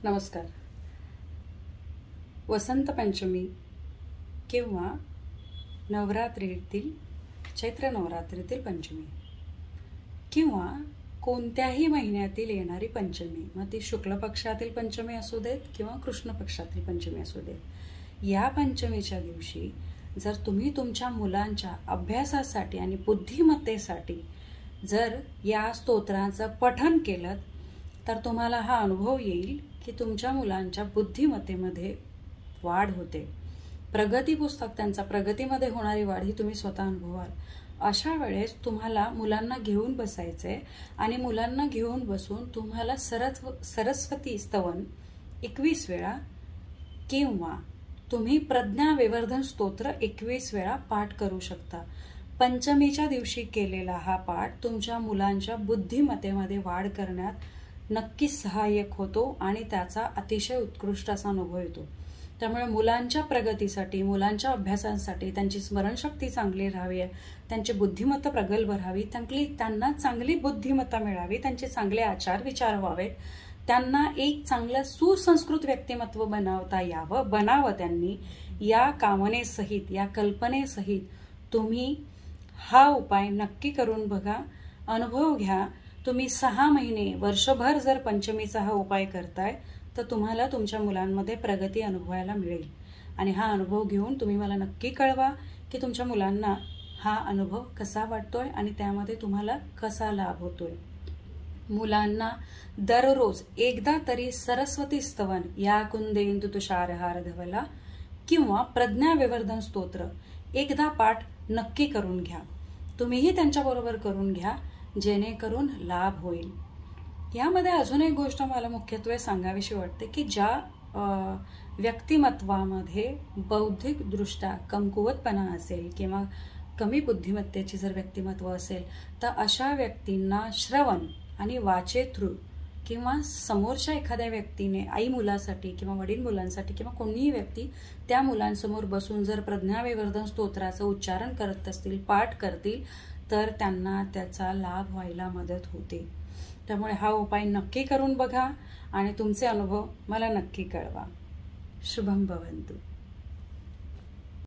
नमस्कार. वसंत पंचमी किंवा नवरात्रीतील चैत्र नवरात्रीतील पंचमी किंवा कोणत्याही महिन्यातील येणारी पंचमी, मग ती शुक्ल पक्षातील पंचमी असू देत किंवा कृष्ण पक्षातील पंचमी असू देत, या पंचमीच्या दिवशी जर तुम्ही तुमच्या मुलांच्या अभ्यासासाठी आणि बुद्धिमत्तेसाठी जर या स्तोत्राचं पठण केलं तर तुम्हाला हा अनुभव येईल की तुमच्या मुलांच्या बुद्धिमत्तेमध्ये वाढ होते. प्रगती पुस्तक त्यांचा प्रगतीमध्ये होणारी वाढ ही तुम्ही स्वतः अनुभवाल. अशा वेळेस तुम्हाला मुलांना घेऊन बसायचे आणि मुलांना घेऊन बसून तुम्हाला सरस्वती स्तवन 21 वेळा किंवा तुम्ही प्रज्ञा विवर्धन स्तोत्र 21 वेळा पाठ करू शकता. पंचमीच्या दिवशी केलेला हा पाठ तुमच्या मुलांच्या बुद्धिमत्तेमध्ये वाढ करण्यात नक्कीच सहाय्यक होतो आणि त्याचा अतिशय उत्कृष्ट असा अनुभव येतो. त्यामुळे मुलांच्या प्रगतीसाठी, मुलांच्या अभ्यासासाठी, त्यांची स्मरणशक्ती चांगली राहावी, त्यांची बुद्धिमत्ता प्रगल्भ राहावी, त्यांना चांगली बुद्धिमत्ता मिळावी, त्यांचे चांगले आचार विचार व्हावेत, त्यांना एक चांगलं सुसंस्कृत व्यक्तिमत्व बनावं त्यांनी, या कामनेसहित, या कल्पनेसहित तुम्ही हा उपाय नक्की करून बघा, अनुभव घ्या. तुम्ही 6 महिने, वर्षभर जर पंचमीचा हा उपाय करताय तर तुम्हाला तुमच्या मुलांमध्ये प्रगती अनुभवायला मिळेल. आणि हा अनुभव घेऊन तुम्ही मला नक्की कळवा की तुमच्या मुलांना हा अनुभव कसा वाटतोय आणि त्यामध्ये तुम्हाला कसा लाभ होतोय. मुलांना दररोज एकदा तरी सरस्वती स्तवन या कुंदेंदु तुषारहार धवला किंवा प्रज्ञा विवर्धन स्तोत्र एकदा पाठ नक्की करून घ्या. तुम्हीही त्यांच्याबरोबर करून घ्या, जेणेकरून लाभ होईल. यामध्ये अजून एक गोष्ट मला मुख्यत्वे सांगावीशी वाटते की ज्या व्यक्तिमत्वामध्ये बौद्धिकदृष्ट्या कमकुवतपणा असेल किंवा कमी बुद्धिमत्तेची जर व्यक्तिमत्व असेल तर अशा व्यक्तींना श्रवण आणि वाचे थ्रू किंवा समोरच्या एखाद्या व्यक्तीने आई मुलासाठी किंवा वडील मुलांसाठी किंवा कोणीही व्यक्ती त्या मुलांसमोर बसून जर प्रज्ञाविवर्धन स्तोत्राचं उच्चारण करत असतील, पाठ करतील, तर त्यांना त्याचा लाभ व्हायला मदत होते. त्यामुळे हा उपाय नक्की करून बघा आणि तुमचे अनुभव मला नक्की कळवा. शुभम भवन्तु.